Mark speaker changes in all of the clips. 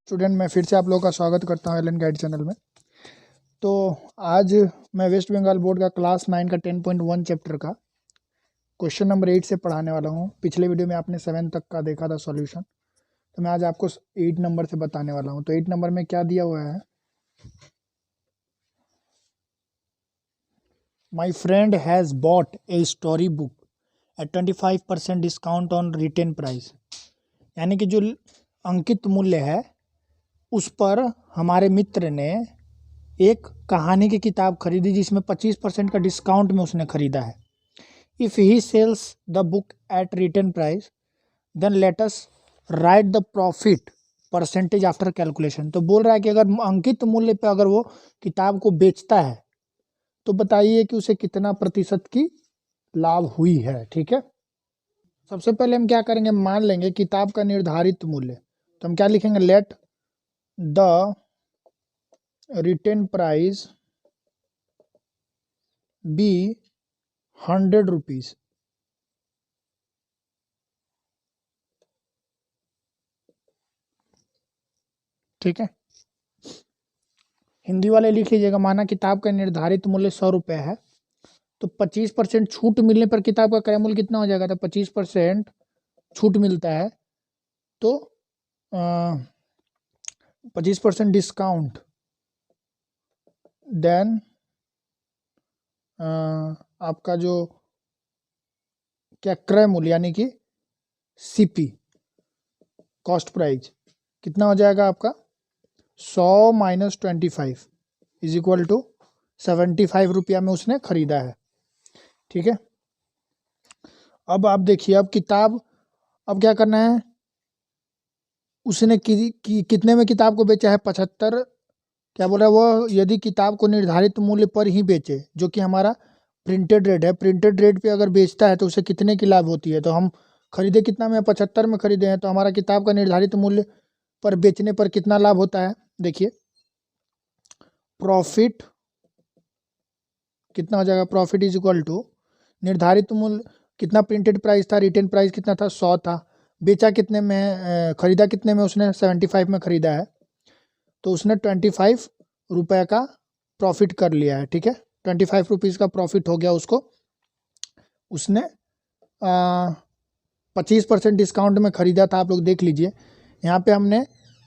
Speaker 1: Student, मैं फिर से आप लोगों का स्वागत करता हूँ एलन गाइड चैनल में। तो आज मैं वेस्ट बंगाल बोर्ड का क्लास 9 का 10.1 चैप्टर का क्वेश्चन नंबर 8 से पढ़ाने वाला हूँ। पिछले वीडियो में आपने 7 तक का देखा था सॉल्यूशन, तो मैं आज आपको 8 नंबर से बताने वाला हूँ। तो 8 नंबर में क्या दिया हुआ है, my friend has bought a story book at 25% discount on written price. यानी कि जो अंकित मूल्य है उस पर हमारे मित्र ने एक कहानी की किताब खरीदी जिसमें 25% का डिस्काउंट में उसने खरीदा है। If he sells the book at written price then let us write the profit percentage after calculation. तो बोल रहा है कि अगर अंकित मूल्य पे अगर वो किताब को बेचता है तो बताइए कि उसे कितना प्रतिशत की लाभ हुई है। ठीक है, सबसे पहले हम क्या करेंगे, मान लेंगे किताब का निर्धारित मूल्य। तो हम क्या लिखेंगे, let the written price be 100 rupees. ठीक है, हिंदी वाले लिख लीजिएगा। माना किताब का निर्धारित मूल्य 100 रुपये है, तो 25% छूट मिलने पर किताब का क्रय मूल्य कितना हो जाएगा। तो 25% छूट मिलता है तो 25% डिस्काउंट, देन आपका जो क्या क्रय मूल्य यानी कि सीपी कॉस्ट प्राइस कितना हो जाएगा आपका 100 माइनस 25 इज इक्वल टू 75 रुपया में उसने खरीदा है। ठीक है, अब आप देखिए, अब किताब अब क्या करना है, उसने कितने में किताब को बेचा है 75, क्या बोल रहा है वो, यदि किताब को निर्धारित मूल्य पर ही बेचे जो कि हमारा प्रिंटेड रेट है, प्रिंटेड रेट पे अगर बेचता है तो उसे कितने की लाभ होती है। तो हम खरीदे कितना में, 75 में खरीदे हैं, तो हमारा किताब का निर्धारित मूल्य पर बेचने पर कितना लाभ होता है। देखिए प्रॉफिट कितना हो जाएगा, प्रॉफिट इज इक्वल टू निर्धारित मूल्य कितना, प्रिंटेड प्राइस था, रिटेन प्राइस कितना था 100 था, बेचा कितने में, खरीदा कितने में उसने 75 में खरीदा है, तो उसने 25 रुपये का प्रॉफिट कर लिया है। ठीक है, 25 रुपीज़ का प्रॉफिट हो गया उसको। उसने 25% डिस्काउंट में खरीदा था। आप लोग देख लीजिए, यहाँ पे हमने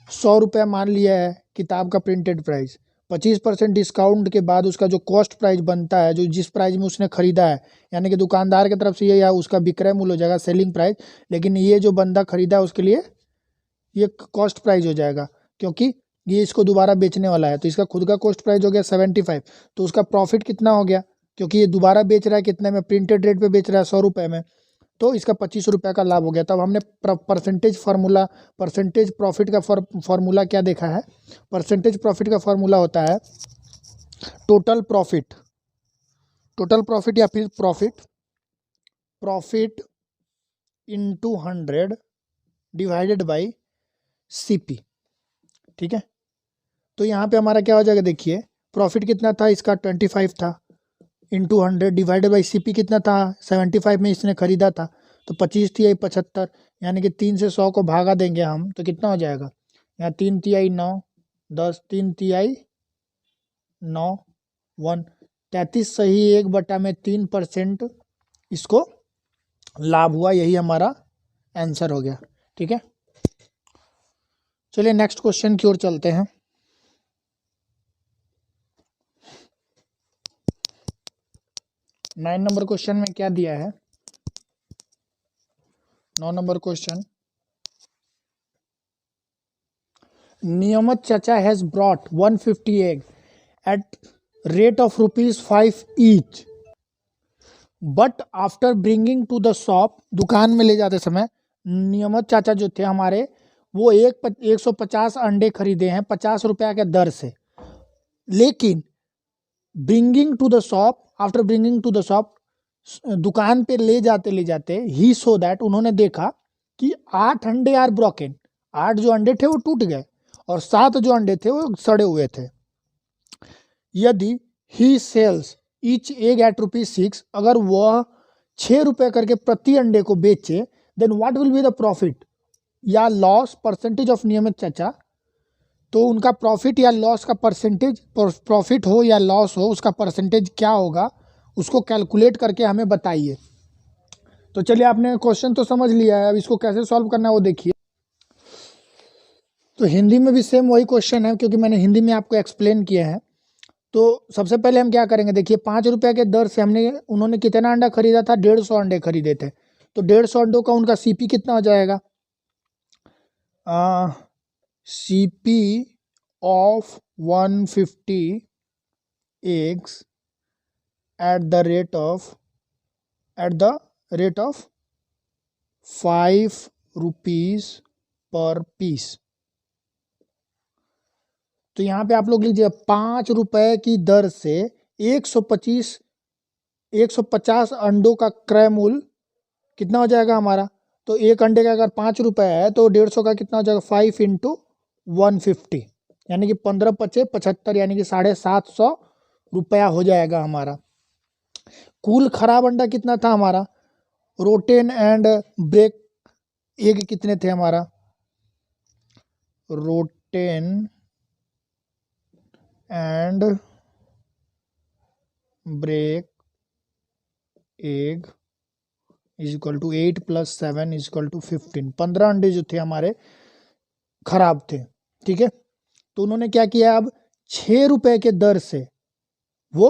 Speaker 1: 100 रुपया मान लिया है किताब का प्रिंटेड प्राइस, 25% डिस्काउंट के बाद उसका जो कॉस्ट प्राइस बनता है, जो जिस प्राइस में उसने खरीदा है, यानी कि दुकानदार की तरफ से ये या उसका विक्रय मूल्य हो जाएगा, सेलिंग प्राइस, लेकिन ये जो बंदा खरीदा है उसके लिए ये कॉस्ट प्राइस हो जाएगा, क्योंकि ये इसको दोबारा बेचने वाला है। तो इसका खुद का कॉस्ट प्राइस हो गया 75, तो उसका प्रॉफिट कितना हो गया, क्योंकि ये दोबारा बेच रहा है कितने में, प्रिंटेड रेट पे बेच रहा है 100 रुपये में, तो इसका 25 रुपये का लाभ हो गया। तब हमने परसेंटेज फार्मूला, परसेंटेज प्रॉफिट का फार्मूला क्या देखा है, परसेंटेज प्रॉफिट का फार्मूला होता है टोटल प्रॉफिट, टोटल प्रॉफिट या फिर profit into 100 divided by CP. ठीक है, तो यहाँ पे हमारा क्या हो जाएगा, देखिए प्रॉफिट कितना था इसका 25 था, इंटू 100 डिवाइडेड बाई सीपी कितना था 75 में इसने खरीदा था, तो 25 तिहाई 75, यानी कि 3 से 100 को भागा देंगे हम तो कितना हो जाएगा, यहाँ 3 तिहाई 9, 10, 3 तिहाई 9, 1, 33 सही 1/3% इसको लाभ हुआ। यही हमारा आंसर हो गया। ठीक है, चलिए नेक्स्ट क्वेश्चन की ओर चलते हैं। नाइन नंबर क्वेश्चन में क्या दिया है, 9 नंबर क्वेश्चन, नियमत चाचा has brought 150 egg at rate of ₹5 each, but after bringing to the shop, दुकान में ले जाते समय नियमत चाचा जो थे हमारे, वो 150 अंडे खरीदे हैं 50 रुपया के दर से, लेकिन bringing to the shop, after bringing to the shop, दुकान पे ले जाते ही सो दैट, उन्होंने देखा कि 8 अंडे आर ब्रोकन, 8 जो अंडे थे वो टूट गए और 7 जो अंडे थे वो सड़े हुए थे। यदि ही सेल्स ईच एग एट ₹6, अगर वह 6 रुपये करके प्रति अंडे को बेचे, then what will be the profit या लॉस परसेंटेज ऑफ नियमित चाचा तो उनका प्रॉफिट या लॉस का परसेंटेज, प्रॉफिट हो या लॉस हो, उसका परसेंटेज क्या होगा उसको कैलकुलेट करके हमें बताइए। तो चलिए, आपने क्वेश्चन तो समझ लिया है, अब इसको कैसे सॉल्व करना है वो देखिए। तो हिंदी में भी सेम वही क्वेश्चन है, क्योंकि मैंने हिंदी में आपको एक्सप्लेन किया है। तो सबसे पहले हम क्या करेंगे, देखिए 5 रुपये के दर से उन्होंने कितना अंडा खरीदा था, 150 अंडे खरीदे थे। तो 150 अंडों का उनका सीपी कितना हो जाएगा, CP of 150 eggs at the rate of 5 rupees per piece. तो यहाँ पे आप लोग लीजिए 5 रुपए की दर से 150 अंडों का क्रय मूल्य कितना हो जाएगा हमारा। तो एक अंडे का अगर 5 रुपए है तो 150 का कितना हो जाएगा, 5 इंटू 150, यानी कि 15 पचे 75, यानी कि 750 रुपया हो जाएगा हमारा। कुल खराब अंडा कितना था हमारा, रोटेन एंड ब्रेक एग कितने थे हमारा, rotten and break egg is equal to 8 + 7 is equal to 15। 15 अंडे जो थे हमारे खराब थे, ठीक है। तो उन्होंने क्या किया, अब 6 रुपए के दर से वो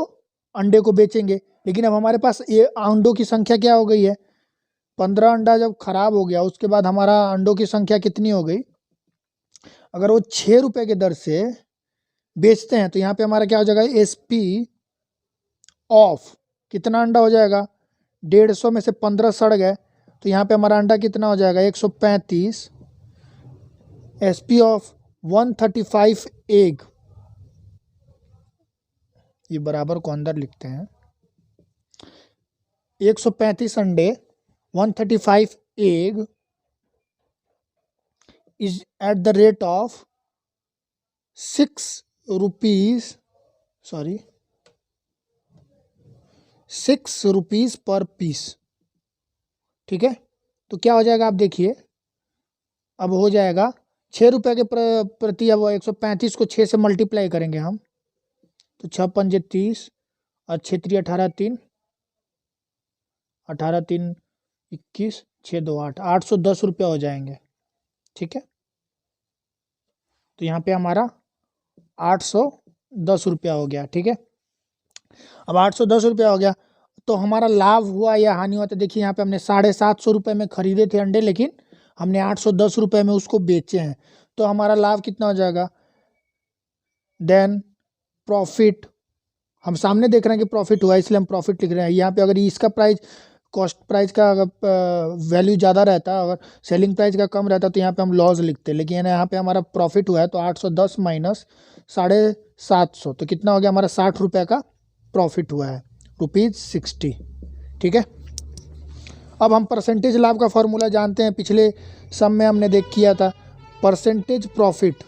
Speaker 1: अंडे को बेचेंगे। लेकिन अब हमारे पास ये अंडों की संख्या क्या हो गई है, 15 अंडा जब खराब हो गया उसके बाद हमारा अंडों की संख्या कितनी हो गई, अगर वो 6 रुपए के दर से बेचते हैं तो यहाँ पे हमारा क्या हो जाएगा, एसपी ऑफ कितना अंडा हो जाएगा, 150 में से 15 सड़ गए, तो यहाँ पे हमारा अंडा कितना हो जाएगा, 135। एसपी ऑफ 135 एग, ये बराबर को अंदर लिखते हैं, 135 अंडे 135 egg is at the rate of 6 rupees per piece, ठीक है। तो क्या हो जाएगा आप देखिए, अब हो जाएगा 6 रुपये के प्रति, अब 135 को 6 से मल्टीप्लाई करेंगे हम, तो 6 पंजे 30 और 6 3 18 3 18 3 21 6 2 8, 810 रुपया हो जाएंगे, ठीक है। तो यहाँ पे हमारा 810 रुपया हो गया, ठीक है। अब 810 रुपया हो गया, तो हमारा लाभ हुआ या हानि हुआ, तो देखिए यहाँ पे हमने 750 रुपये में खरीदे थे अंडे, लेकिन हमने 810 रुपये में उसको बेचे हैं, तो हमारा लाभ कितना हो जाएगा। देन प्रॉफिट, हम सामने देख रहे हैं कि प्रॉफिट हुआ, इसलिए हम प्रॉफिट लिख रहे हैं। यहाँ पे अगर इसका प्राइस, कॉस्ट प्राइस का वैल्यू ज़्यादा रहता, अगर सेलिंग प्राइस का कम रहता, तो यहाँ पे हम लॉस लिखते, लेकिन यहाँ पे हमारा प्रॉफिट हुआ है, तो 810 माइनस 750, तो कितना हो गया हमारा, 60 रुपये का प्रॉफिट हुआ है, ₹60, ठीक है। अब हम परसेंटेज लाभ का फॉर्मूला जानते हैं, पिछले सम में हमने किया था, percentage profit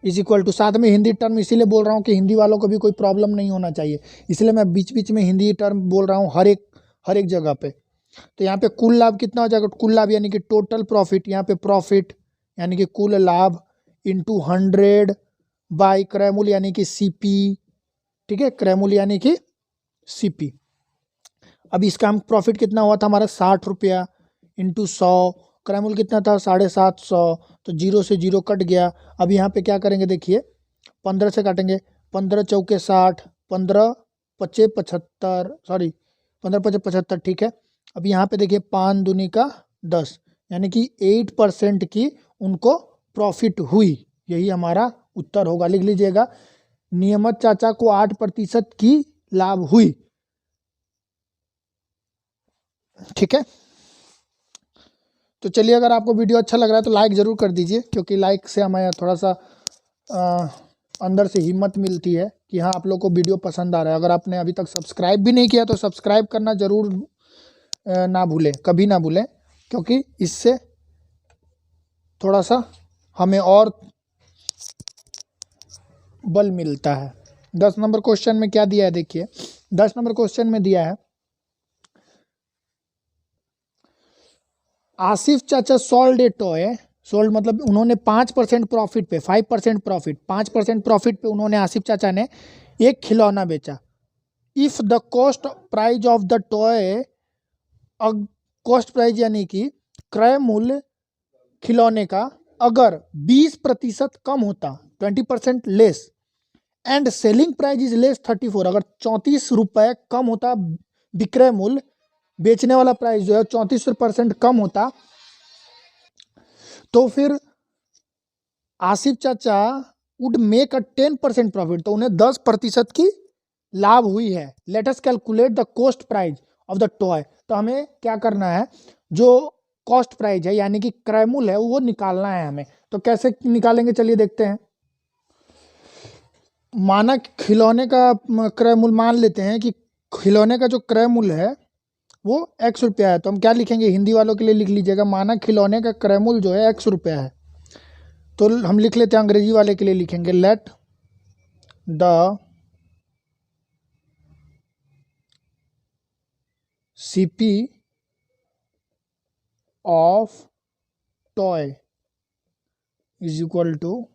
Speaker 1: is equal to, साथ में हिंदी टर्म इसीलिए बोल रहा हूँ कि हिंदी वालों को भी कोई प्रॉब्लम नहीं होना चाहिए, इसलिए मैं बीच बीच में हिंदी टर्म बोल रहा हूँ हर एक जगह पे। तो यहाँ पे कुल लाभ कितना हो जाएगा, कुल लाभ यानी कि टोटल प्रॉफिट, यहाँ पे प्रॉफिट यानी कि कुल लाभ इंटू 100 बाई क्रय मूल्य यानी कि सीपी, ठीक है, क्रय मूल्य यानी कि सीपी। अब इसका हम प्रॉफिट कितना हुआ था हमारा, 60 रुपया इंटू 100, क्रय मूल्य कितना था 750, तो 0 से 0 कट गया। अब यहाँ पे क्या करेंगे, देखिए 15 से काटेंगे, 15 चौके 60, 15 पचे 75, 15 पचे 75, ठीक है। अब यहाँ पे देखिए 5 दूनी का 10, यानी कि 8% की उनको प्रॉफिट हुई, यही हमारा उत्तर होगा, लिख लीजिएगा। नियमत चाचा को 8% की लाभ हुई, ठीक है। तो चलिए, अगर आपको वीडियो अच्छा लग रहा है तो लाइक ज़रूर कर दीजिए, क्योंकि लाइक से हमें थोड़ा सा अंदर से हिम्मत मिलती है कि हाँ आप लोग को वीडियो पसंद आ रहा है। अगर आपने अभी तक सब्सक्राइब भी नहीं किया तो सब्सक्राइब करना ज़रूर ना भूलें, कभी ना भूलें, क्योंकि इससे थोड़ा सा हमें और बल मिलता है। 10 नंबर क्वेश्चन में क्या दिया है, देखिए 10 नंबर क्वेश्चन में दिया है, आसिफ चाचा sold a toy सोल्ड मतलब उन्होंने 5% प्रॉफिट पे, 5% प्रॉफिट, 5% प्रॉफिट पे उन्होंने आसिफ चाचा ने एक खिलौना बेचा। If the cost price of the toy, cost price यानी कि क्रय मूल्य खिलौने का अगर 20% कम होता, 20% less, and selling price is less 34, अगर 34 रुपये कम होता विक्रय मूल्य, बेचने वाला प्राइस जो है 34% कम होता, तो फिर आसिफ चाचा वुड मेक अ 10% प्रॉफिट, तो उन्हें 10% की लाभ हुई है। Let us calculate the cost price of the toy, तो हमें क्या करना है, जो कॉस्ट प्राइस है यानी कि क्रय मूल्य है वो निकालना है हमें। तो कैसे निकालेंगे चलिए देखते हैं। मानक खिलौने का क्रय मूल्य, मान लेते हैं कि खिलौने का जो क्रय मूल्य है वो ₹X है, तो हम क्या लिखेंगे, हिंदी वालों के लिए लिख लीजिएगा, मानक खिलौने का क्रय मूल्य जो है ₹X है। तो हम लिख लेते हैं, अंग्रेजी वाले के लिए लिखेंगे, let the CP of toy is equal to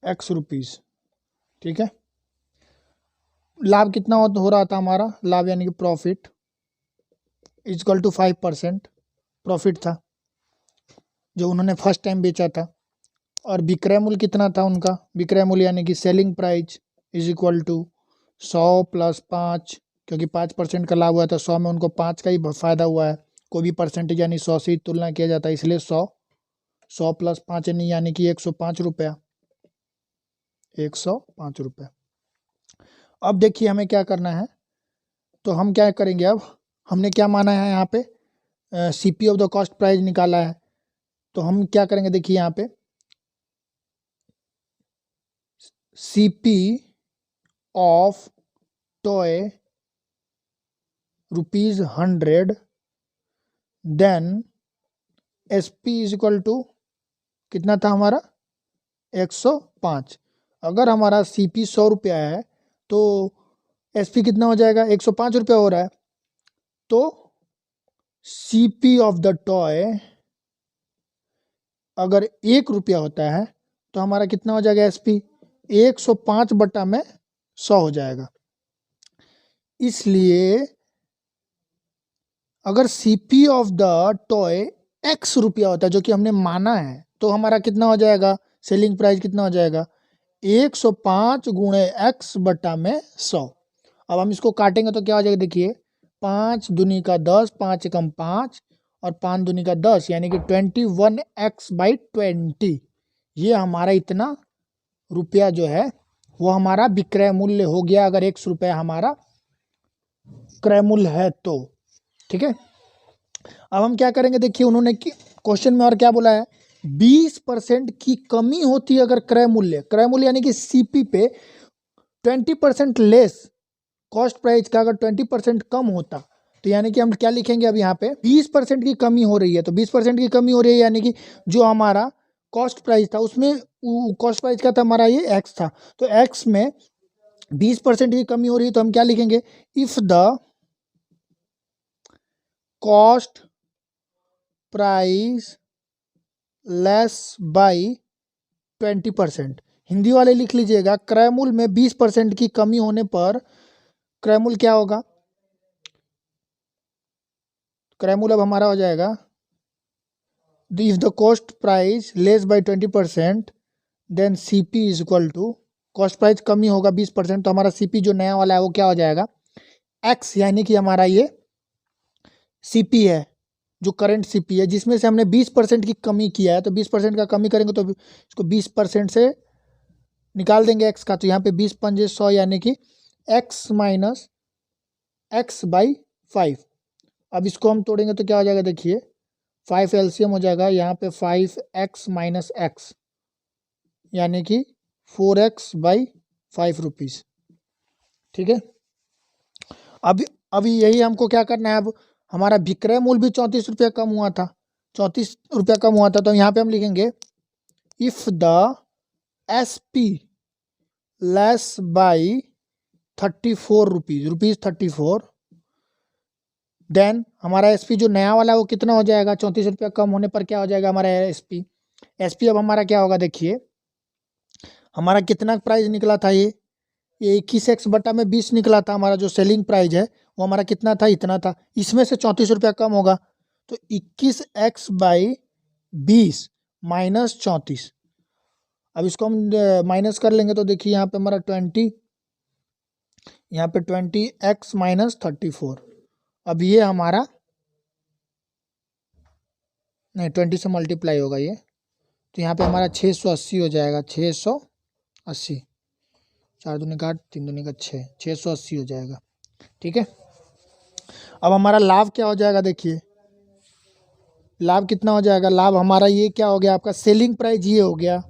Speaker 1: ₹X। ठीक है, लाभ कितना हो रहा था हमारा, लाभ यानी कि profit is equal to 5% profit था जो उन्होंने फर्स्ट टाइम बेचा था। और विक्रय मूल्य कितना था उनका, विक्रय मूल्य यानी कि selling price is equal to 100 plus 5, क्योंकि 5% का लाभ हुआ था, 100 में उनको 5 का ही फायदा हुआ है, कोई भी परसेंटेज यानी 100 से ही तुलना किया जाता है, इसलिए 100 प्लस 5 यानी कि 105 रुपया, 105 रुपये। अब देखिए हमें क्या करना है, तो हम क्या करेंगे, अब हमने क्या माना है यहाँ पे, CP of the cost price निकाला है, तो हम क्या करेंगे, देखिए यहाँ पे CP of toy ₹100, then SP is equal to कितना था हमारा 105। अगर हमारा CP 100 रुपया है तो SP कितना हो जाएगा, 105 रुपया हो रहा है, तो CP ऑफ द टॉय अगर ₹1 होता है तो हमारा कितना हो जाएगा, SP 105 बटा में 100 हो जाएगा। इसलिए अगर CP of the toy X रुपया होता है, जो कि हमने माना है, तो हमारा कितना हो जाएगा, सेलिंग प्राइस कितना हो जाएगा, 105 गुणे X बटा में 100। अब हम इसको काटेंगे तो क्या हो जाएगा, देखिए 5 दूनी का 10, 5 एकम 5 और 5 दूनी का 10 यानी कि 21x/20, ये हमारा इतना रुपया जो है वो हमारा विक्रय मूल्य हो गया, अगर ₹X हमारा क्रय मूल्य है तो। ठीक है, अब हम क्या करेंगे, देखिए उन्होंने क्वेश्चन में और क्या बोला है, 20% की कमी होती है अगर क्रय मूल्य, क्रय मूल्य यानी कि CP पे 20% लेस कॉस्ट प्राइस का अगर 20% कम होता, तो यानी कि हम क्या लिखेंगे, अब यहाँ पे 20% की कमी हो रही है, तो 20% की कमी हो रही है यानी कि जो हमारा कॉस्ट प्राइस था उसमें, कॉस्ट प्राइस का था हमारा ये X था, तो X में 20% की कमी हो रही है, तो हम क्या लिखेंगे, if the cost price less by 20%, Hindi वाले लिख लीजिएगा, क्रय मूल्य में 20% की कमी होने पर क्रय मूल्य क्या होगा, क्रय मूल्य अब हमारा हो जाएगा, if the cost price less by 20% then CP is equal to, cost price कमी होगा 20%, तो हमारा CP जो नया वाला है वो क्या हो जाएगा, X, यानी कि हमारा ये CP है, जो करंट CP है, जिसमें से हमने 20% की कमी किया है, तो 20% का कमी करेंगे तो इसको 20% से निकाल देंगे X का, तो यहाँ पे 20 पंजे 100 यानी कि X माइनस X/5। अब इसको हम तोड़ेंगे तो क्या हो जाएगा, देखिए 5 LCM हो जाएगा, यहाँ पे 5x माइनस X यानी कि 4x/5 रुपीज़। ठीक है, अभी यही हमको क्या करना है, अब हमारा विक्रय मूल्य भी 34 रुपया कम हुआ था, 34 रुपया कम हुआ था, तो यहाँ पे हम लिखेंगे if the SP less by 34 rupees, ₹34, देन हमारा एसपी जो नया वाला है वो कितना हो जाएगा, 34 रुपया कम होने पर क्या हो जाएगा हमारा एसपी। एसपी अब हमारा क्या होगा, देखिए हमारा कितना प्राइस निकला था, ये 21x/20 निकला था हमारा। जो सेलिंग प्राइस है वो हमारा कितना था, इतना था। इसमें से 34 रुपया कम होगा तो 21x/20 माइनस 34। अब इसको हम माइनस कर लेंगे तो देखिए यहाँ पे हमारा 20, यहाँ पे 20x माइनस 34। अब ये हमारा नहीं 20 से मल्टीप्लाई होगा ये, तो यहाँ पे हमारा 680 हो जाएगा। 680, 4 दूनी का 8, 3 दूनी का 6, 680 हो जाएगा। ठीक है, अब हमारा लाभ क्या हो जाएगा, देखिए लाभ कितना हो जाएगा। लाभ हमारा ये क्या हो गया, आपका सेलिंग प्राइस ये हो गया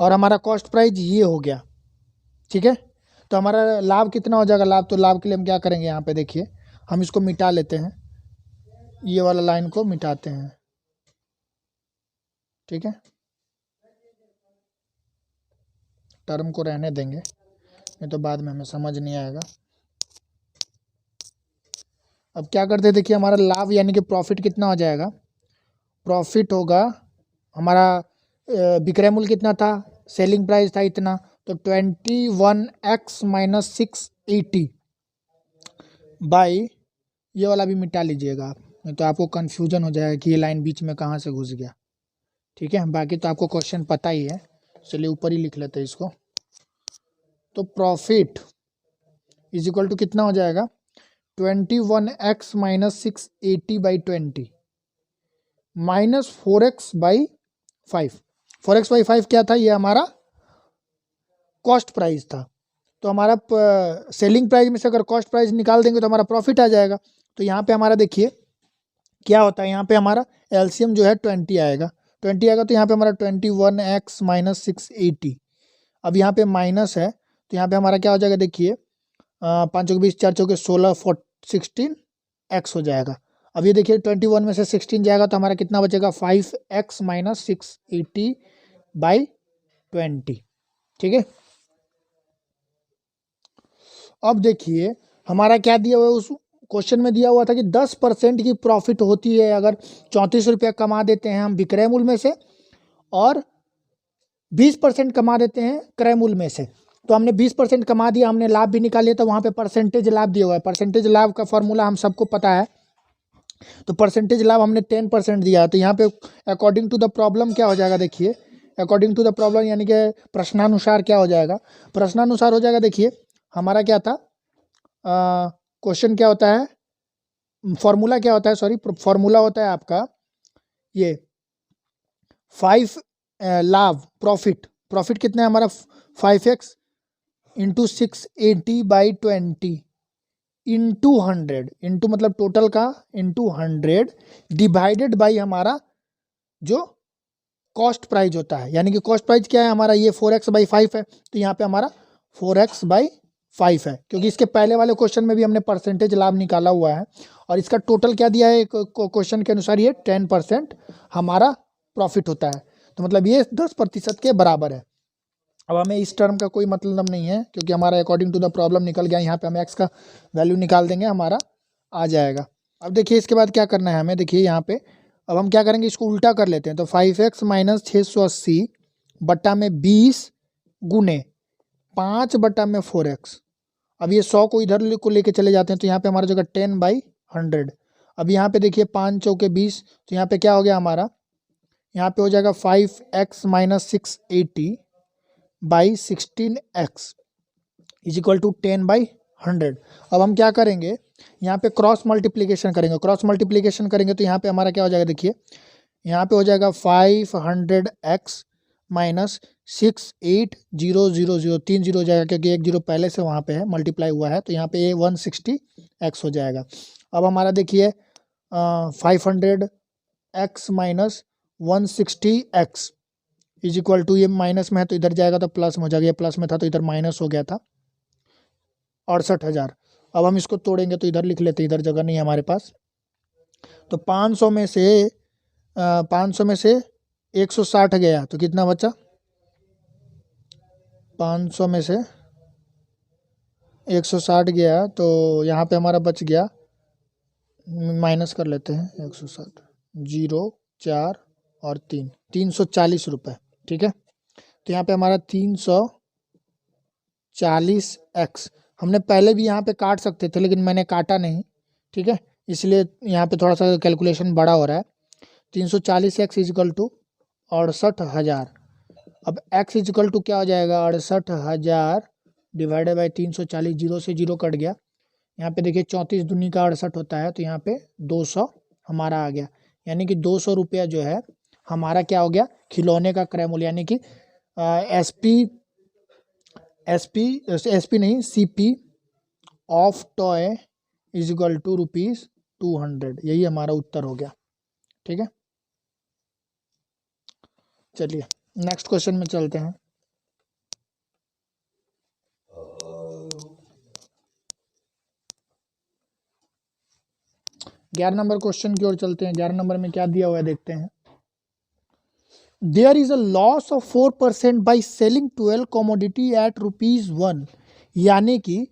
Speaker 1: और हमारा कॉस्ट प्राइस ये हो गया। ठीक है, तो हमारा लाभ कितना हो जाएगा। लाभ, तो लाभ के लिए हम क्या करेंगे, यहाँ पे देखिए हम इसको मिटा लेते हैं, ये वाला लाइन को मिटाते हैं। ठीक है, टर्म को रहने देंगे, नहीं तो बाद में हमें समझ नहीं आएगा। अब क्या करते हैं, देखिए हमारा लाभ यानी कि प्रॉफिट कितना हो जाएगा। प्रॉफिट होगा हमारा विक्रय मूल्य कितना था, सेलिंग प्राइस था इतना, तो 21x माइनस 680 बाई, ये वाला भी मिटा लीजिएगा आप, नहीं तो आपको कन्फ्यूजन हो जाएगा कि ये लाइन बीच में कहाँ से घुस गया। ठीक है, बाकी तो आपको क्वेश्चन पता ही है, चलिए ऊपर ही लिख लेते हैं इसको। तो प्रॉफिट इज इक्वल टू कितना हो जाएगा, 21x minus 680 by 20 minus 4x/5। 4x/5 क्या था, ये हमारा कॉस्ट प्राइस था। तो हमारा सेलिंग प्राइस में से अगर कॉस्ट प्राइस निकाल देंगे तो हमारा प्रॉफिट आ जाएगा। तो यहाँ पे हमारा देखिए क्या होता है, यहाँ पे हमारा एलसीएम जो है 20 आएगा। 20 आएगा तो यहाँ पे हमारा 21x माइनस 680। अब यहाँ पे माइनस है तो यहाँ पे हमारा क्या हो जाएगा, देखिए 5 चौके 20, 4 चौके 16, 16x हो जाएगा। अब ये देखिए 21 में से 16 जाएगा तो हमारा कितना बचेगा, 5x माइनस 680 बाई 20। ठीक है, अब देखिए हमारा क्या दिया हुआ है, उस क्वेश्चन में दिया हुआ था कि 10% की प्रॉफिट होती है अगर 34 रुपया कमा देते हैं हम विक्रय मूल्य में से और 20% कमा देते हैं क्रय मूल्य में से। तो हमने 20% कमा दिया, हमने लाभ भी निकाल लिया, तो वहाँ पे परसेंटेज लाभ दिया हुआ है। परसेंटेज लाभ का फॉर्मूला हम सबको पता है, तो परसेंटेज लाभ हमने 10% दिया है। तो यहाँ पे अकॉर्डिंग टू द प्रॉब्लम क्या हो जाएगा, देखिए अकॉर्डिंग टू द प्रॉब्लम यानी कि प्रश्नानुसार क्या हो जाएगा, प्रश्नानुसार हो जाएगा। देखिए हमारा क्या था, क्वेश्चन क्या होता है, फॉर्मूला क्या होता है, सॉरी फॉर्मूला होता है आपका ये 5 लाभ प्रॉफिट, प्रॉफिट कितना है हमारा 5x into 680 by 20 into 100, into मतलब टोटल का इंटू 100 डिवाइडेड बाई हमारा जो कॉस्ट प्राइस होता है। यानी कि कॉस्ट प्राइस क्या है हमारा, ये 4x/5 है, तो यहाँ पे हमारा 4x/5 है, क्योंकि इसके पहले वाले क्वेश्चन में भी हमने परसेंटेज लाभ निकाला हुआ है और इसका टोटल क्या दिया है क्वेश्चन के अनुसार, ये 10% हमारा प्रॉफिट होता है। तो मतलब ये 10% के बराबर है। अब हमें इस टर्म का कोई मतलब नहीं है क्योंकि हमारा अकॉर्डिंग टू द प्रॉब्लम निकल गया। यहाँ पे हम एक्स का वैल्यू निकाल देंगे, हमारा आ जाएगा। अब देखिए इसके बाद क्या करना है हमें, देखिए यहाँ पे अब हम क्या करेंगे, इसको उल्टा कर लेते हैं। तो 5x माइनस 680 बट्टा में 20 गुने 5/4x। अब ये 100 को इधर को लेके चले जाते हैं तो यहाँ पे हमारा जगह 10/100। अब यहाँ पे देखिए 5 चौके 20, तो यहाँ पे क्या हो गया हमारा, यहाँ पे हो जाएगा 5x minus 680 by 16x is equal to 10/100। अब हम क्या करेंगे, यहाँ पे क्रॉस मल्टीप्लिकेशन करेंगे। क्रॉस मल्टीप्लिकेशन करेंगे तो यहाँ पे हमारा क्या हो जाएगा, देखिए यहाँ पे हो जाएगा 500x माइनस 68000, 3 जीरो हो जाएगा क्योंकि एक जीरो पहले से वहाँ पे है, मल्टीप्लाई हुआ है, तो यहाँ पे ये 160x हो जाएगा। अब हमारा देखिए 500x minus 160x is equal to, ये माइनस में है तो इधर जाएगा तो प्लस में हो जाएगा, ये प्लस में था तो इधर माइनस हो गया था 68,000। अब हम इसको तोड़ेंगे तो इधर लिख लेते, इधर जगह नहीं है हमारे पास। तो 500 में से 160 गया तो कितना बचा, 500 में से 160 गया तो यहाँ पे हमारा बच गया माइनस कर लेते हैं 160, 0, 4 और 3, 340 रुपये। ठीक है, तो यहाँ पे हमारा 340x, हमने पहले भी यहाँ पे काट सकते थे लेकिन मैंने काटा नहीं। ठीक है, इसलिए यहाँ पे थोड़ा सा कैलकुलेशन बड़ा हो रहा है। 340x is equal to 68,000। अब x इजिकल टू क्या हो जाएगा, 68,000 डिवाइडेड बाई 340, 0 से 0 कट गया। यहाँ पे देखिए 34 दूनी का 68 होता है, तो यहाँ पे 200 हमारा आ गया। यानी कि 200 रुपया जो है हमारा क्या हो गया, खिलौने का क्रय मूल्य, यानी कि एसपी नहीं, CP of toy is equal to ₹200। यही हमारा उत्तर हो गया। ठीक है, चलिए नेक्स्ट क्वेश्चन में चलते हैं। ग्यारह नंबर क्वेश्चन की ओर चलते हैं। 11 नंबर में क्या दिया हुआ है देखते हैं। There is a loss of 4% by selling 12 commodity at ₹1, यानी कि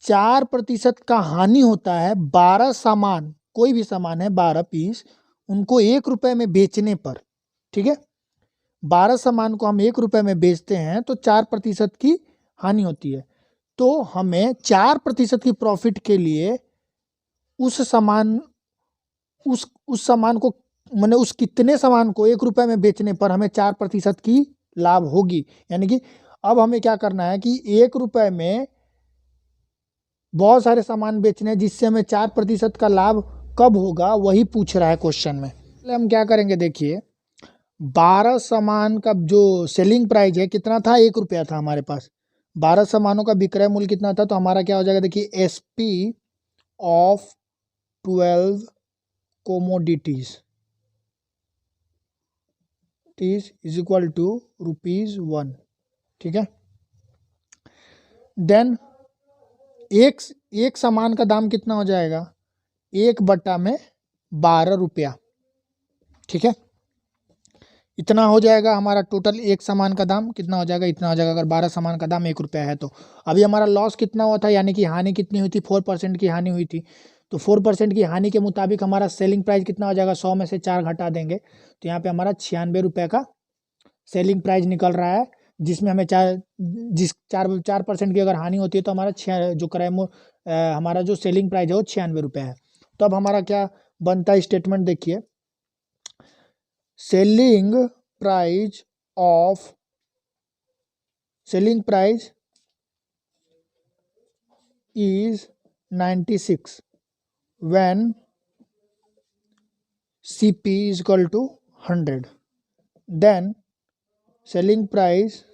Speaker 1: 4% का हानि होता है 12 सामान, कोई भी सामान है 12 पीस, उनको ₹1 में बेचने पर। ठीक है, 12 सामान को हम ₹1 में बेचते हैं तो 4% की हानि होती है। तो हमें 4% की प्रॉफिट के लिए उस सामान को मैंने उस कितने सामान को ₹1 में बेचने पर हमें 4% की लाभ होगी। यानी कि अब हमें क्या करना है कि ₹1 में बहुत सारे सामान बेचने हैं जिससे हमें 4% का लाभ कब होगा, वही पूछ रहा है क्वेश्चन में। पहले हम क्या करेंगे, देखिए 12 सामान का जो सेलिंग प्राइस है कितना था, ₹1 था हमारे पास। 12 सामानों का विक्रय मूल्य कितना था, तो हमारा क्या हो जाएगा, देखिए SP of 12 commodities is equal to ₹1। ठीक है, देन एक सामान का दाम कितना हो जाएगा, 1/12 रुपया। ठीक है, इतना हो जाएगा हमारा टोटल। एक सामान का दाम कितना हो जाएगा, इतना हो जाएगा। अगर 12 सामान का दाम ₹1 है तो अभी हमारा लॉस कितना हुआ था, यानी कि हानि कितनी हुई थी, 4% की हानि हुई थी। तो 4% की हानि के मुताबिक हमारा सेलिंग प्राइस कितना हो जाएगा, 100 में से 4 घटा देंगे तो यहाँ पे हमारा ₹96 का सेलिंग प्राइस निकल रहा है। जिसमें हमें 4% की अगर हानि होती है तो हमारा हमारा जो सेलिंग प्राइस है वो ₹96 है। तो अब हमारा क्या बनता है स्टेटमेंट, देखिए selling price is 96 when CP is equal to 100. Then selling price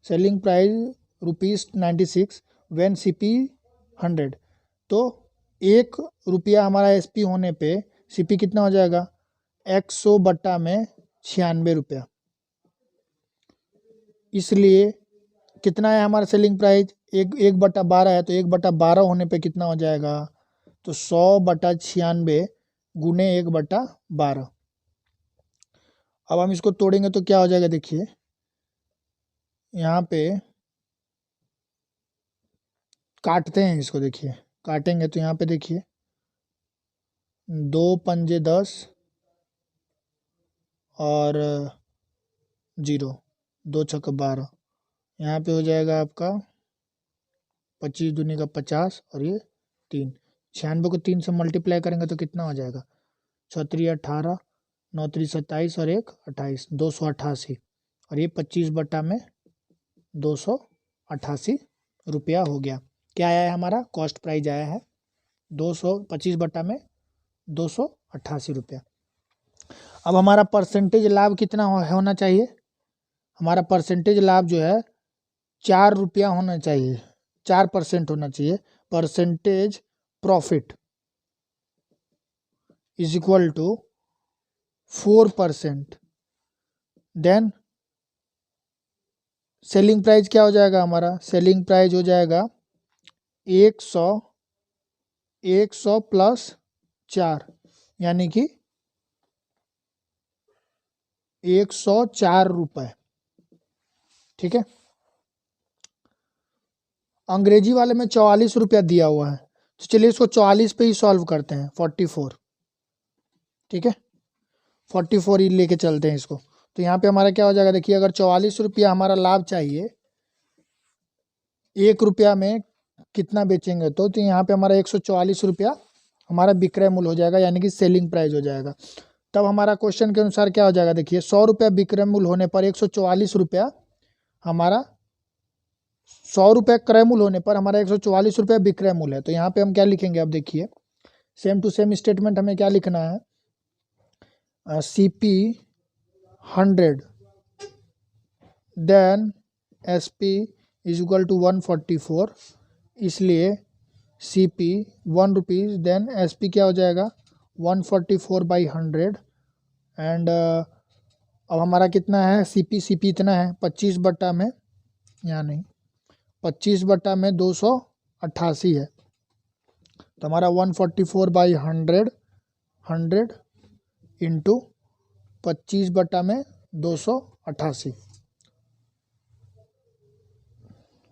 Speaker 1: ₹96 when CP 100। तो ₹1 हमारा एसपी होने पे सीपी कितना हो जाएगा, 100 बट्टा में ₹96। इसलिए कितना है हमारा सेलिंग प्राइस, 1/12 है, तो 1/12 होने पे कितना हो जाएगा, तो 100/96 गुने 1/12। अब हम इसको तोड़ेंगे तो क्या हो जाएगा, देखिए यहाँ पे काटते हैं इसको, देखिए काटेंगे तो यहाँ पे देखिए 2 पंजे 10 और 0, 2 छक्का 12, यहाँ पे हो जाएगा आपका 25 दूनी का 50 और ये 3, 96 को 3 से मल्टीप्लाई करेंगे तो कितना हो जाएगा, 6 18, 9 27 और 1 28, 288 और ये 25 में 288 रुपया हो गया। क्या आया है, हमारा कॉस्ट प्राइस आया है 25 में 288 रुपया। अब हमारा परसेंटेज लाभ कितना होना चाहिए, हमारा परसेंटेज लाभ जो है ₹4 होना चाहिए, 4% होना चाहिए। Percentage profit is equal to 4%। Then selling price क्या हो जाएगा, हमारा सेलिंग प्राइस हो जाएगा 100 प्लस 4, यानी कि 104 रुपये। ठीक है, अंग्रेजी वाले में 44 रुपया दिया हुआ है, तो चलिए इसको 44 पे ही सॉल्व करते हैं, 44, ठीक है, 44 ही लेके चलते हैं इसको। तो यहाँ पे हमारा क्या हो जाएगा, देखिए अगर 44 रुपया हमारा लाभ चाहिए, 1 रुपया में कितना बेचेंगे, तो यहाँ पे हमारा 144 रुपया हमारा विक्रय मूल्य हो जाएगा, यानी कि सेलिंग प्राइस हो जाएगा। तब हमारा क्वेश्चन के अनुसार क्या हो जाएगा, देखिए 100 रुपया विक्रय मूल्य होने पर 144 रुपया हमारा, 100 रुपये क्रय मूल्य होने पर हमारा 144 रुपये विक्रय मूल्य है। तो यहाँ पे हम क्या लिखेंगे, अब देखिए सेम टू सेम स्टेटमेंट हमें क्या लिखना है, CP 100 then SP is equal to 144, इसलिए CP 1 रुपीज़ देन SP क्या हो जाएगा 144/100 एंड अब हमारा कितना है CP इतना है 25 बटा में, यहाँ नहीं 25 बटा में 288 है, तो हमारा 144/100 इंटू 25 बटा में 288,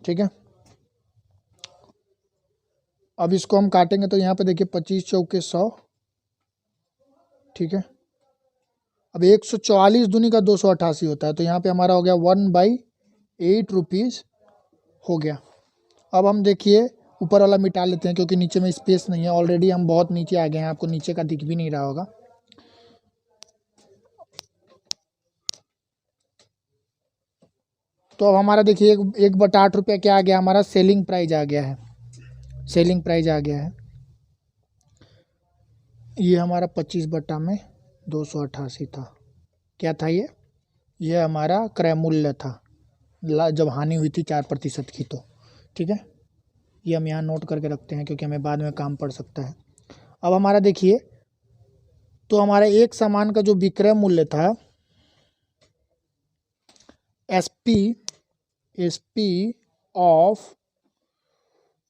Speaker 1: ठीक है। अब इसको हम काटेंगे तो यहाँ पे देखिए 25 चौके 100, ठीक है। अब 144 दूनी का 288 होता है, तो यहाँ पे हमारा हो गया 1/8 रुपीज़ हो गया। अब हम देखिए ऊपर वाला मिटा लेते हैं क्योंकि नीचे में स्पेस नहीं है, ऑलरेडी हम बहुत नीचे आ गए हैं, आपको नीचे का दिख भी नहीं रहा होगा। तो अब हमारा देखिए 1/8 रुपया क्या आ गया, हमारा सेलिंग प्राइस आ गया है, सेलिंग प्राइस आ गया है। ये हमारा 25 बटा में 288 था, क्या था ये हमारा क्रय मूल्य था जब हानि हुई थी 4% की, तो ठीक है, ये हम यहाँ नोट करके रखते हैं क्योंकि हमें बाद में काम पड़ सकता है। अब हमारा देखिए, तो हमारा एक सामान का जो विक्रय मूल्य था SP of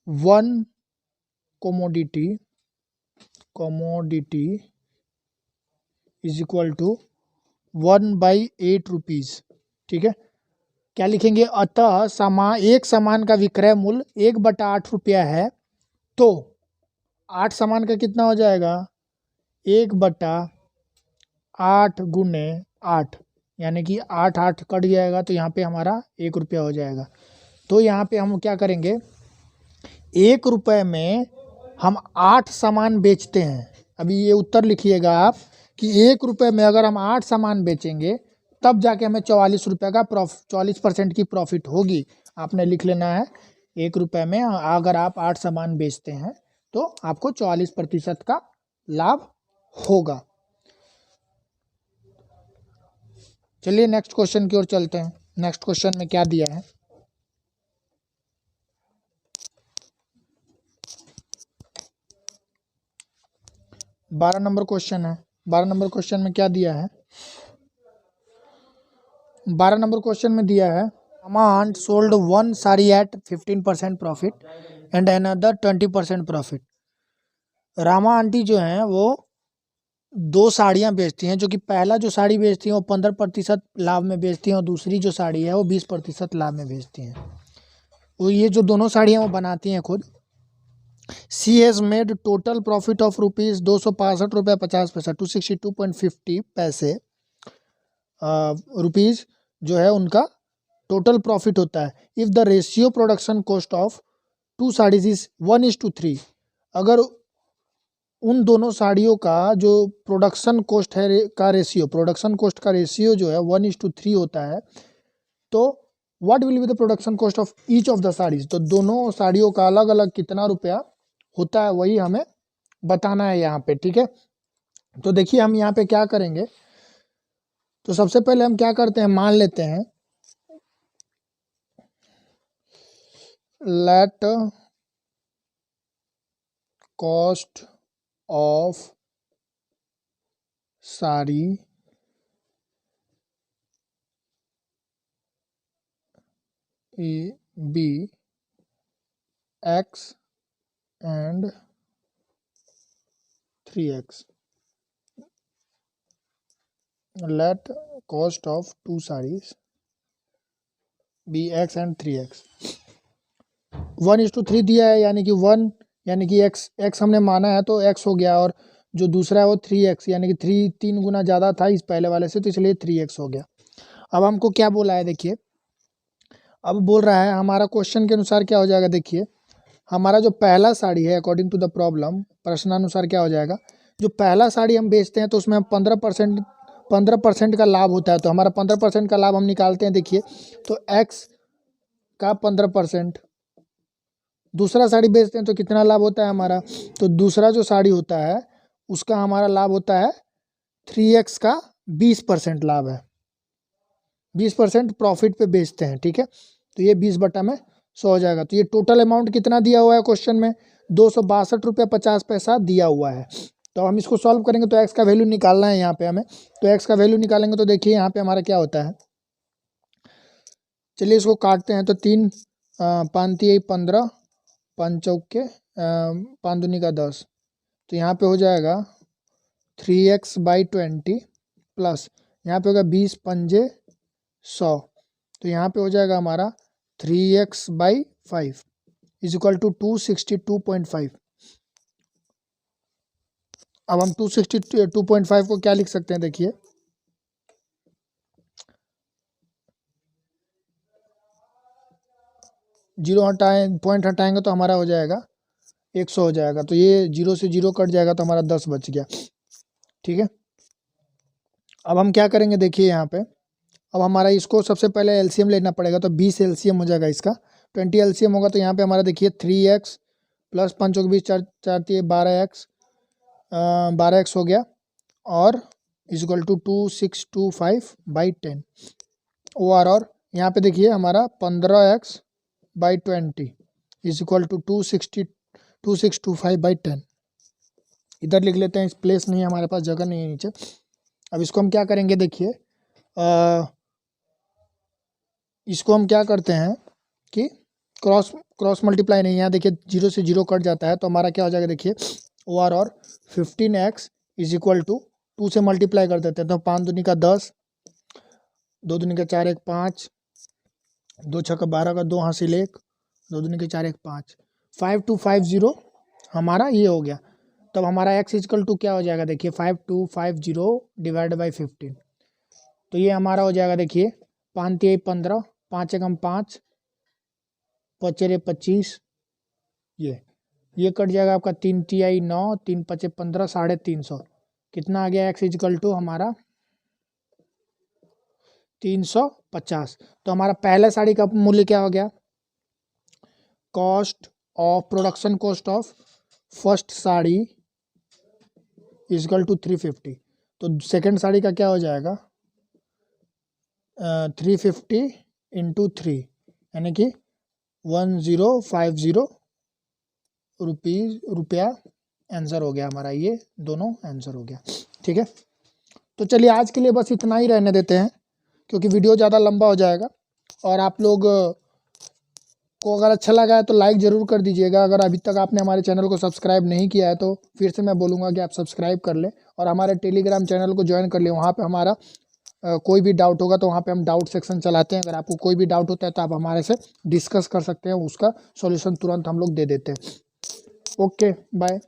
Speaker 1: 1 commodity is equal to 1/8 rupees, ठीक है। क्या लिखेंगे, अतः एक सामान का विक्रय मूल्य 1/8 रुपया है, तो 8 सामान का कितना हो जाएगा 1/8 गुने 8, यानी कि 8 कट जाएगा, तो यहाँ पे हमारा 1 रुपया हो जाएगा। तो यहाँ पे हम क्या करेंगे, 1 रुपये में हम 8 सामान बेचते हैं। अभी ये उत्तर लिखिएगा आप कि 1 रुपये में अगर हम 8 सामान बेचेंगे तब जाके हमें 44 रुपये का 44% की प्रॉफिट होगी। आपने लिख लेना है 1 रुपये में अगर आप 8 सामान बेचते हैं तो आपको 44% का लाभ होगा। चलिए नेक्स्ट क्वेश्चन की ओर चलते हैं। नेक्स्ट क्वेश्चन में क्या दिया है, बारह नंबर क्वेश्चन है। 12 नंबर क्वेश्चन में क्या दिया है, 12 नंबर क्वेश्चन में दिया है Rama aunt sold 1 sari at 15% profit and another 20% profit. Rama aunty जो हैं वो 2 साड़ियाँ बेचती हैं, जो कि पहला जो साड़ी बेचती हैं वो 15% लाभ में बेचती हैं और दूसरी जो साड़ी है वो 20% लाभ में बेचती हैं। वो ये जो दोनों साड़ियाँ वो बनाती हैं खुद। She has made total profit of rupees 265 रुपये 50 पैसा 262.50 पैसे रुपीज़ जो है उनका टोटल प्रॉफिट होता है। If the ratio production cost of 2 saris is 1:3, अगर उन दोनों साड़ियों का जो प्रोडक्शन कॉस्ट है का रेशियो, प्रोडक्शन कॉस्ट का रेशियो जो है 1:3 होता है, तो what will be the production cost of each of the saris. तो दोनों साड़ियों का अलग अलग कितना रुपया होता है वही हमें बताना है यहाँ पे, ठीक है। तो देखिए हम यहाँ पे क्या करेंगे, तो सबसे पहले हम क्या करते हैं, मान लेते हैं let cost of sari be x and 3x. Let cost of 2 sarees be x and 3x. 1:3 दिया है, यानी कि 1 यानी कि x हमने माना है तो x हो गया, और जो दूसरा है वो 3x, यानी कि 3 गुना ज़्यादा था इस पहले वाले से, तो इसलिए 3x हो गया। अब हमको क्या बोला है देखिए, अब बोल रहा है हमारा क्वेश्चन के अनुसार क्या हो जाएगा देखिए, हमारा जो पहला साड़ी है अकॉर्डिंग टू द प्रॉब्लम, प्रश्नानुसार क्या हो जाएगा, जो पहला साड़ी हम बेचते हैं तो उसमें हम 15% का लाभ होता है, तो हमारा 15% का लाभ हम निकालते हैं देखिए, तो x का 15%, दूसरा साड़ी बेचते हैं तो कितना लाभ होता है हमारा, तो दूसरा जो साड़ी होता है उसका हमारा लाभ होता है 3x का 20% लाभ है, 20% प्रॉफिट पे बेचते हैं, ठीक है। तो ये 20/100 हो जाएगा। तो ये टोटल अमाउंट कितना दिया हुआ है क्वेश्चन में, 262.50 दिया हुआ है। तो हम इसको सॉल्व करेंगे तो x का वैल्यू निकालना है यहाँ पे हमें, तो x का वैल्यू निकालेंगे तो देखिए यहाँ पे हमारा क्या होता है, चलिए इसको काटते हैं, तो 3 5 3 15 5 चौके 5 दूनी का 10, तो यहाँ पे हो जाएगा 3x/20 प्लस यहाँ पे होगा 20 पंजे 100, तो यहाँ पे हो जाएगा हमारा 3x/5 इज इक्वल टू 262.5। अब हम 262.5 को क्या लिख सकते हैं देखिए, जीरो हटाएं, पॉइंट हटाएंगे तो हमारा हो जाएगा 100 हो जाएगा, तो ये 0 से 0 कट जाएगा तो हमारा 10 बच गया, ठीक है। अब हम क्या करेंगे देखिए यहाँ पे, अब हमारा इसको सबसे पहले एलसीएम लेना पड़ेगा, तो 20 एलसीएम हो जाएगा इसका, 20 एलसीएम होगा, तो यहाँ पे हमारा देखिए 3x प्लस 5 के 20 4 4 12x हो गया, और इज इक्वल टू 2625/10 और यहाँ पे देखिए हमारा 15x/20 इज इक्वल टू 2625/10। इधर लिख लेते हैं, इस प्लेस नहीं है हमारे पास, जगह नहीं है नीचे। अब इसको हम क्या करेंगे देखिए, इसको हम क्या करते हैं कि क्रॉस मल्टीप्लाई नहीं, यहाँ देखिए 0 से 0 कट जाता है, तो हमारा क्या हो जाएगा देखिए, और 15x इज इक्वल टू 2 से मल्टीप्लाई कर देते हैं, तो 5 दूनी का 10, 2 दूनी का 4 1 5, 2 6 का 12 का 2 हासिल 1, 2 दूनी का 4 1 5, 5250 हमारा ये हो गया। तब हमारा x इक्वल टू क्या हो जाएगा देखिए, 5250 डिवाइड बाई 15, तो ये हमारा हो जाएगा देखिए 5 3 15, 5 1 5, 5 4 25, ये कट जाएगा आपका 3 3 9, 3 5 15, 350, कितना आ गया x इक्वल टू हमारा 350। तो हमारा पहला साड़ी का मूल्य क्या हो गया, production cost of first sari equal to 350, तो सेकंड साड़ी का क्या हो जाएगा 350 इंटू 3, यानी कि 1050 रुपया आंसर हो गया हमारा, ये दोनों आंसर हो गया, ठीक है। तो चलिए आज के लिए बस इतना ही रहने देते हैं, क्योंकि वीडियो ज़्यादा लंबा हो जाएगा। और आप लोग को अगर अच्छा लगा है तो लाइक ज़रूर कर दीजिएगा। अगर अभी तक आपने हमारे चैनल को सब्सक्राइब नहीं किया है तो फिर से मैं बोलूँगा कि आप सब्सक्राइब कर लें, और हमारे टेलीग्राम चैनल को ज्वाइन कर लें। वहाँ पे हमारा कोई भी डाउट होगा तो वहाँ पे हम डाउट सेक्शन चलाते हैं। अगर आपको कोई भी डाउट होता है तो आप हमारे से डिस्कस कर सकते हैं, उसका सॉल्यूशन तुरंत हम लोग दे देते हैं। Okay, bye.